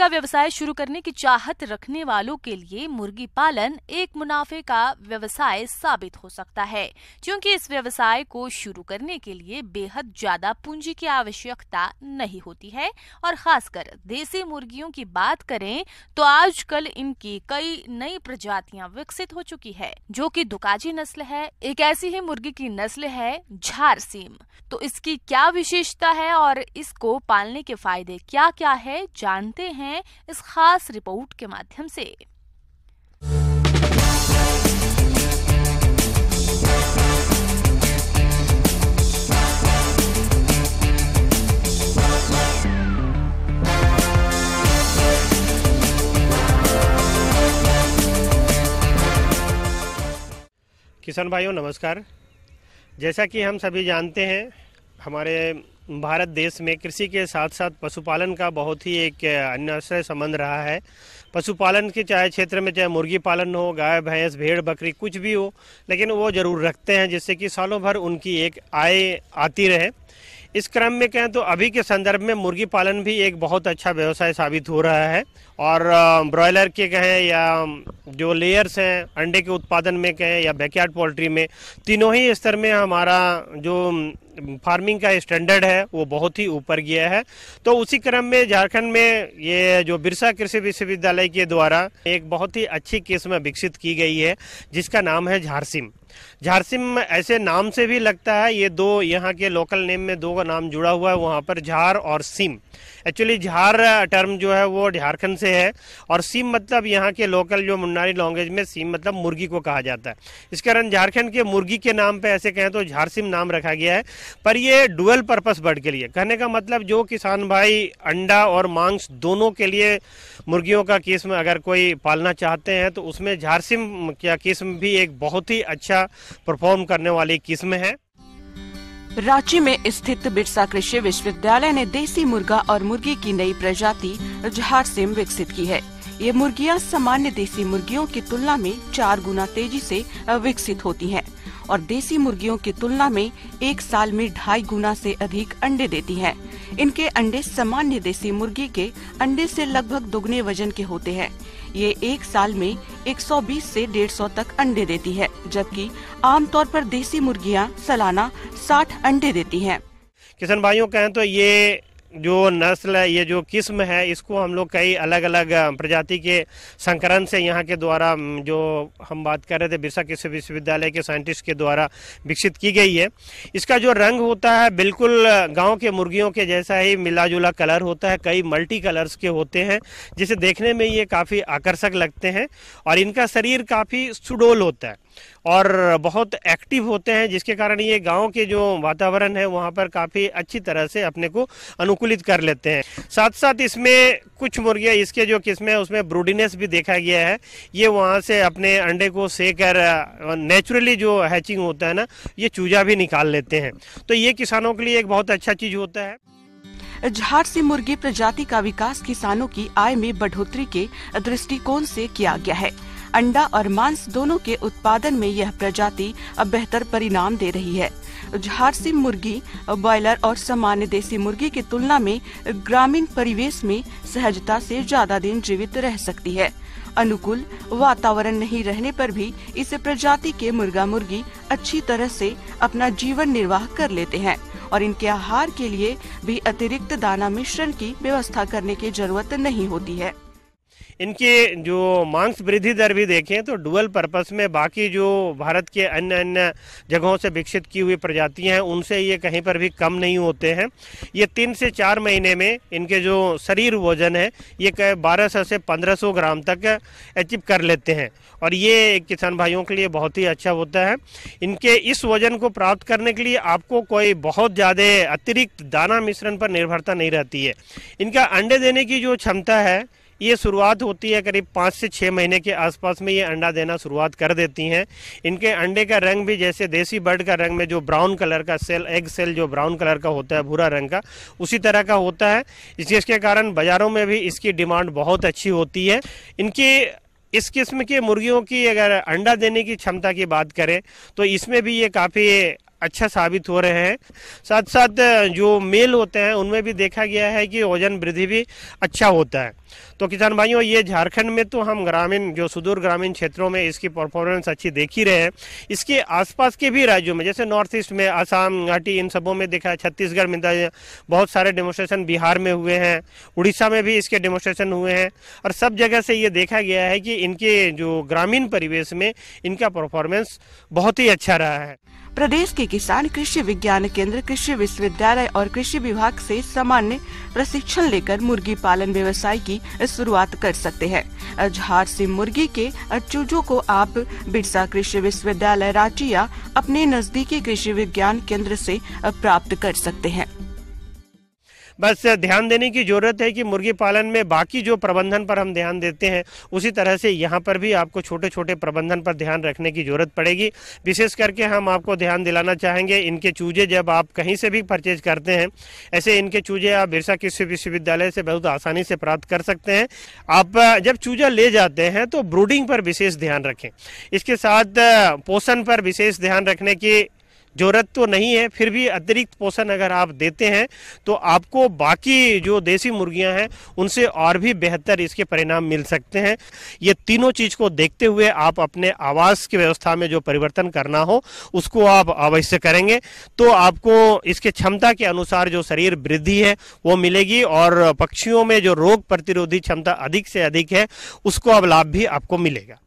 का व्यवसाय शुरू करने की चाहत रखने वालों के लिए मुर्गी पालन एक मुनाफे का व्यवसाय साबित हो सकता है, क्योंकि इस व्यवसाय को शुरू करने के लिए बेहद ज्यादा पूंजी की आवश्यकता नहीं होती है। और खासकर देसी मुर्गियों की बात करें तो आजकल इनकी कई नई प्रजातियां विकसित हो चुकी है, जो कि दुकाजी नस्ल है। एक ऐसी ही मुर्गी की नस्ल है झारसीम। तो इसकी क्या विशेषता है और इसको पालने के फायदे क्या क्या है, जानते हैं इस खास रिपोर्ट के माध्यम से। किसान भाइयों नमस्कार। जैसा कि हम सभी जानते हैं, हमारे भारत देश में कृषि के साथ साथ पशुपालन का बहुत ही एक अन्योन्य संबंध रहा है। पशुपालन के चाहे क्षेत्र में चाहे मुर्गी पालन हो, गाय भैंस भेड़ बकरी कुछ भी हो, लेकिन वो जरूर रखते हैं जिससे कि सालों भर उनकी एक आय आती रहे। इस क्रम में कहें तो अभी के संदर्भ में मुर्गी पालन भी एक बहुत अच्छा व्यवसाय साबित हो रहा है। और ब्रॉयलर के कहें या जो लेयर्स हैं अंडे के उत्पादन में कहें या बैकयार्ड पोल्ट्री में, तीनों ही स्तर में हमारा जो फार्मिंग का स्टैंडर्ड है वो बहुत ही ऊपर गया है। तो उसी क्रम में झारखंड में ये जो बिरसा कृषि विश्वविद्यालय के द्वारा एक बहुत ही अच्छी किस्म विकसित की गई है जिसका नाम है झारसीम। झारसीम ऐसे नाम से भी लगता है, ये दो यहाँ के लोकल नेम में दो का नाम जुड़ा हुआ है, वहाँ पर झार और सीम। एक्चुअली झार टर्म जो है वो झारखंड से है और सीम मतलब यहाँ के लोकल जो मुन्नारी लैंग्वेज में सीम मतलब मुर्गी को कहा जाता है। इस कारण झारखंड के मुर्गी के नाम पे ऐसे कहें तो झारसीम नाम रखा गया है। पर ये डुअल पर्पस बर्ड के लिए, कहने का मतलब जो किसान भाई अंडा और मांस दोनों के लिए मुर्गियों का किस्म अगर कोई पालना चाहते हैं तो उसमें झारसीम क्या किस्म भी एक बहुत ही अच्छा परफॉर्म करने वाली किस्म है। रांची में स्थित बिरसा कृषि विश्वविद्यालय ने देसी मुर्गा और मुर्गी की नई प्रजाति झारसीम विकसित की है। ये मुर्गियां सामान्य देसी मुर्गियों की तुलना में 4 गुना तेजी से विकसित होती हैं और देसी मुर्गियों की तुलना में एक साल में 2.5 गुना से अधिक अंडे देती हैं। इनके अंडे सामान्य देसी मुर्गी के अंडे से लगभग दोगुने वजन के होते हैं। ये एक साल में 120 से 150 तक अंडे देती है, जबकि आमतौर पर देसी मुर्गियां सालाना 60 अंडे देती हैं। किसान भाइयों कहें तो ये जो नस्ल है, ये जो किस्म है, इसको हम लोग कई अलग अलग प्रजाति के संकरण से यहाँ के द्वारा जो हम बात कर रहे थे बिरसा कृषि विश्वविद्यालय के साइंटिस्ट के द्वारा विकसित की गई है। इसका जो रंग होता है बिल्कुल गांव के मुर्गियों के जैसा ही मिला जुला कलर होता है, कई मल्टी कलर्स के होते हैं जिसे देखने में ये काफ़ी आकर्षक लगते हैं। और इनका शरीर काफ़ी सुडौल होता है और बहुत एक्टिव होते हैं, जिसके कारण ये गांव के जो वातावरण है वहाँ पर काफ़ी अच्छी तरह से अपने को अनुकूलित कर लेते हैं। साथ साथ इसमें कुछ मुर्गियाँ इसके जो किस्में हैं उसमें ब्रूडीनेस भी देखा गया है। ये वहाँ से अपने अंडे को सेकर नेचुरली जो हैचिंग होता है ना, ये चूजा भी निकाल लेते हैं। तो ये किसानों के लिए एक बहुत अच्छा चीज़ होता है। झारसीम मुर्गी प्रजाति का विकास किसानों की आय में बढ़ोतरी के दृष्टिकोण से किया गया है। अंडा और मांस दोनों के उत्पादन में यह प्रजाति अब बेहतर परिणाम दे रही है। झारसीम मुर्गी ब्रॉयलर और सामान्य देसी मुर्गी की तुलना में ग्रामीण परिवेश में सहजता से ज्यादा दिन जीवित रह सकती है। अनुकूल वातावरण नहीं रहने पर भी इस प्रजाति के मुर्गा मुर्गी अच्छी तरह से अपना जीवन निर्वाह कर लेते हैं और इनके आहार के लिए भी अतिरिक्त दाना मिश्रण की व्यवस्था करने की जरूरत नहीं होती है। इनके जो मांस वृद्धि दर भी देखें तो डुअल पर्पस में बाकी जो भारत के अन्य अन्य जगहों से विकसित की हुई प्रजातियां हैं उनसे ये कहीं पर भी कम नहीं होते हैं। ये 3 से 4 महीने में इनके जो शरीर वजन है ये 1200 से 1500 ग्राम तक अचीव कर लेते हैं और ये किसान भाइयों के लिए बहुत ही अच्छा होता है। इनके इस वजन को प्राप्त करने के लिए आपको कोई बहुत ज़्यादा अतिरिक्त दाना मिश्रण पर निर्भरता नहीं रहती है। इनका अंडे देने की जो क्षमता है ये शुरुआत होती है करीब 5 से 6 महीने के आसपास में ये अंडा देना शुरुआत कर देती हैं। इनके अंडे का रंग भी जैसे देसी बर्ड का रंग में जो ब्राउन कलर का सेल एग सेल जो ब्राउन कलर का होता है भूरा रंग का, उसी तरह का होता है। जिसके कारण बाज़ारों में भी इसकी डिमांड बहुत अच्छी होती है। इनकी इस किस्म के मुर्गियों की अगर अंडा देने की क्षमता की बात करें तो इसमें भी ये काफ़ी अच्छा साबित हो रहे हैं। साथ साथ जो मेल होते हैं उनमें भी देखा गया है कि वजन वृद्धि भी अच्छा होता है। तो किसान भाइयों, ये झारखंड में तो हम ग्रामीण जो सुदूर ग्रामीण क्षेत्रों में इसकी परफॉर्मेंस अच्छी देख ही रहे हैं। इसके आसपास के भी राज्यों में जैसे नॉर्थ ईस्ट में असम, घाटी, इन सबों में देखा है, छत्तीसगढ़ में बहुत सारे डेमोस्ट्रेशन बिहार में हुए हैं, उड़ीसा में भी इसके डेमोस्ट्रेशन हुए हैं और सब जगह से ये देखा गया है कि इनके जो ग्रामीण परिवेश में इनका परफॉर्मेंस बहुत ही अच्छा रहा है। प्रदेश के किसान कृषि विज्ञान केंद्र, कृषि विश्वविद्यालय और कृषि विभाग से सामान्य प्रशिक्षण लेकर मुर्गी पालन व्यवसाय की शुरुआत कर सकते हैं। झार से मुर्गी के चूजों को आप बिरसा कृषि विश्वविद्यालय रांची या अपने नजदीकी कृषि विज्ञान केंद्र से प्राप्त कर सकते हैं। बस ध्यान देने की जरूरत है कि मुर्गी पालन में बाकी जो प्रबंधन पर हम ध्यान देते हैं उसी तरह से यहाँ पर भी आपको छोटे छोटे प्रबंधन पर ध्यान रखने की जरूरत पड़ेगी। विशेष करके हम आपको ध्यान दिलाना चाहेंगे, इनके चूजे जब आप कहीं से भी परचेज करते हैं, ऐसे इनके चूजे आप बिरसा कृषि विश्वविद्यालय से बहुत आसानी से प्राप्त कर सकते हैं। आप जब चूजा ले जाते हैं तो ब्रूडिंग पर विशेष ध्यान रखें। इसके साथ पोषण पर विशेष ध्यान रखने की जरूरत तो नहीं है, फिर भी अतिरिक्त पोषण अगर आप देते हैं तो आपको बाकी जो देसी मुर्गियां हैं उनसे और भी बेहतर इसके परिणाम मिल सकते हैं। ये तीनों चीज को देखते हुए आप अपने आवास की व्यवस्था में जो परिवर्तन करना हो उसको आप अवश्य करेंगे तो आपको इसके क्षमता के अनुसार जो शरीर वृद्धि है वो मिलेगी और पक्षियों में जो रोग प्रतिरोधी क्षमता अधिक से अधिक है उसको अब लाभ भी आपको मिलेगा।